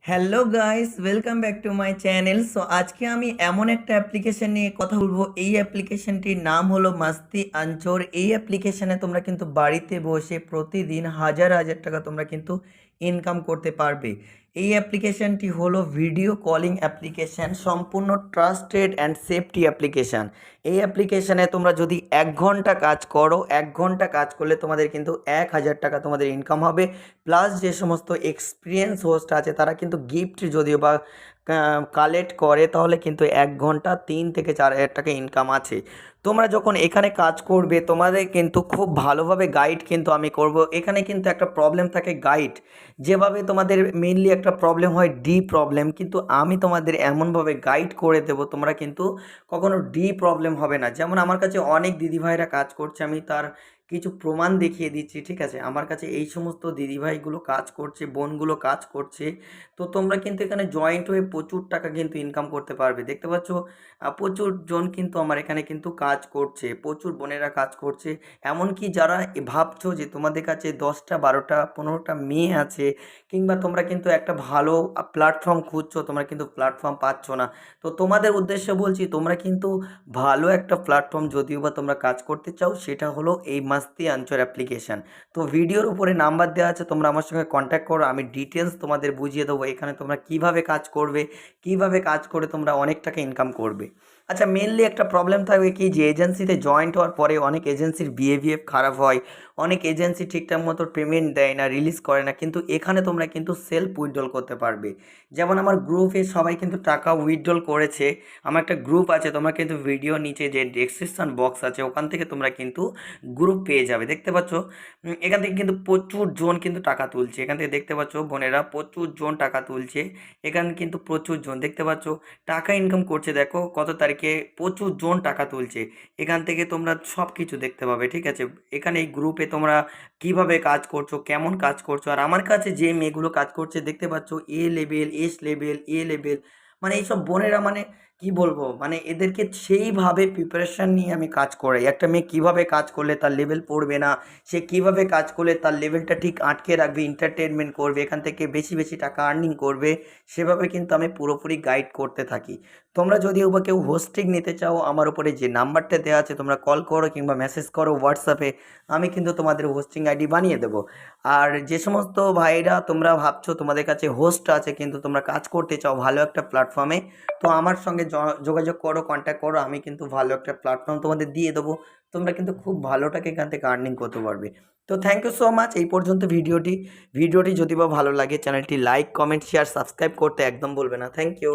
Hello guys, welcome back to my channel. So আজকে আমি এমন একটা অ্যাপ্লিকেশন নিয়ে কথা বলবো। এই অ্যাপ্লিকেশনটির নাম হলো মাস্তি আনচোর। এই অ্যাপ্লিকেশনে তোমরা কিন্তু বাড়িতে বসে প্রতিদিন হাজার হাজার টাকা তোমরা কিন্তু ইনকাম করতে পারবে। এই অ্যাপ্লিকেশনটি হলো ভিডিও কলিং অ্যাপ্লিকেশন, সম্পূর্ণ ট্রাস্টেড অ্যান্ড সেফটি অ্যাপ্লিকেশান। এই অ্যাপ্লিকেশানে তোমরা যদি 1 ঘন্টা কাজ করো, 1 ঘন্টা কাজ করলে তোমাদের কিন্তু 1,000 টাকা তোমাদের ইনকাম হবে। প্লাস যে সমস্ত এক্সপিরিয়েন্স হোস্ট আছে তারা কিন্তু গিফট যদিও বা কালেক্ট করে, তাহলে কিন্তু 1 ঘন্টা 3 থেকে 4 হাজার টাকা ইনকাম আছে। তোমরা যখন এখানে কাজ করবে তোমাদের কিন্তু খুব ভালোভাবে গাইড কিন্তু আমি করব। এখানে কিন্তু একটা প্রবলেম থাকে গাইড, যেভাবে তোমাদের মেনলি একটা প্রবলেম হয় ডি প্রবলেম, কিন্তু আমি তোমাদের এমনভাবে গাইড করে দেবো তোমরা কিন্তু কখনো ডি প্রবলেম হবে না। যেমন আমার কাছে অনেক দিদিভাইরা কাজ করছে, আমি তার কিছু প্রমাণ দেখিয়ে দিচ্ছি, ঠিক আছে। আমার কাছে এই সমস্ত দিদিভাইগুলো কাজ করছে, বোনগুলো কাজ করছে। তো তোমরা কিন্তু এখানে জয়েন্ট হয়ে প্রচুর টাকা কিন্তু ইনকাম করতে পারবে। দেখতে পাচ্ছ প্রচুর জন কিন্তু আমার এখানে কিন্তু কাজ করছে, প্রচুর বোনেরা কাজ করছে। এমনকি যারা ভাবছো যে তোমাদের কাছে 10টা 12টা 15টা মেয়ে আছে, কিংবা তোমরা কিন্তু একটা ভালো প্ল্যাটফর্ম খুঁজছো, তোমরা কিন্তু প্ল্যাটফর্ম পাচ্ছ না, তো তোমাদের উদ্দেশ্যে বলছি তোমরা কিন্তু ভালো একটা প্ল্যাটফর্ম যদিও বা তোমরা কাজ করতে চাও, সেটা হলো এই মাস্তি আনচোর অ্যাপ্লিকেশান। তো ভিডিওর উপরে নাম্বার দেওয়া আছে, তোমরা আমার সঙ্গে কন্ট্যাক্ট করো, আমি ডিটেলস তোমাদের বুঝিয়ে দেবো এখানে তোমরা কিভাবে কাজ করবে, কিভাবে কাজ করে তোমরা অনেক টাকা ইনকাম করবে। আচ্ছা, মেনলি একটা প্রবলেম থাকবে কি, যে এজেন্সিতে জয়েন্ট হওয়ার পরে অনেক এজেন্সির বিহেভিয়ার খারাপ হয়, অনেক এজেন্সি ঠিকঠাক মতো পেমেন্ট দেয় না, রিলিজ করে না, কিন্তু এখানে তোমরা কিন্তু সেলফ উইথড্রল করতে পারবে। যেমন আমার গ্রুপে সবাই কিন্তু টাকা উইথড্রল করেছে। আমার একটা গ্রুপ আছে, তোমরা কিন্তু ভিডিও নিচে যে ডেসক্রিপশন বক্স আছে ওখান থেকে তোমরা কিন্তু গ্রুপ পেয়ে যাবে। দেখতে পাচ্ছ এখান থেকে কিন্তু প্রচুর জন কিন্তু টাকা তুলছে। এখান থেকে দেখতে পাচ্ছ বোনেরা প্রচুর জন টাকা তুলছে। এখানে কিন্তু প্রচুর জন দেখতে পাচ্ছ টাকা ইনকাম করছে। দেখো কত তারিখে প্রচুর জন টাকা তুলছে। এখান থেকে তোমরা সব কিছু দেখতে পাবে, ঠিক আছে। এখানে এই গ্রুপে তোমরা কিভাবে কাজ করছো, কেমন কাজ করছো। আর আমার কাছে যে মেয়েগুলো কাজ করছে দেখতে পাচ্ছ এ লেভেল, এস লেভেল, এ লেভেল, মানে এইসব বোনেরা, মানে কি বলবো, মানে এদেরকে সেইভাবে প্রিপারেশান নিয়ে আমি কাজ করাই। একটা মেয়ে কীভাবে কাজ করলে তার লেভেল পড়বে না, সে কীভাবে কাজ করলে তার লেভেলটা ঠিক আটকে রাখবে, এন্টারটেনমেন্ট করবে, এখান থেকে বেশি বেশি টাকা আর্নিং করবে, সেভাবে কিন্তু আমি পুরোপুরি গাইড করতে থাকি। তোমরা যদিও বা কেউ হোস্টিং নিতে চাও, আমার উপরে যে নাম্বারটা দেওয়া আছে তোমরা কল করো কিংবা মেসেজ করো হোয়াটসঅ্যাপে, আমি কিন্তু তোমাদের হোস্টিং আইডি বানিয়ে দেবো। আর যে সমস্ত ভাইরা তোমরা ভাবছো তোমাদের কাছে হোস্ট আছে কিন্তু তোমরা কাজ করতে চাও ভালো একটা প্ল্যাটফর্মে, তো আমার সঙ্গে যোগাযোগ করো, কন্ট্যাক্ট করো, আমি কিন্তু ভালো একটা প্ল্যাটফর্ম তোমাদের দিয়ে দেবো। তোমরা কিন্তু খুব ভালো টাকা এখান থেকে আর্নিং করতে পারবে। তো থ্যাংক ইউ সো মাচ এই পর্যন্ত ভিডিওটি যদি বা ভালো লাগে চ্যানেলটি লাইক, কমেন্ট, শেয়ার, সাবস্ক্রাইব করতে একদম বলবে না। Thank you.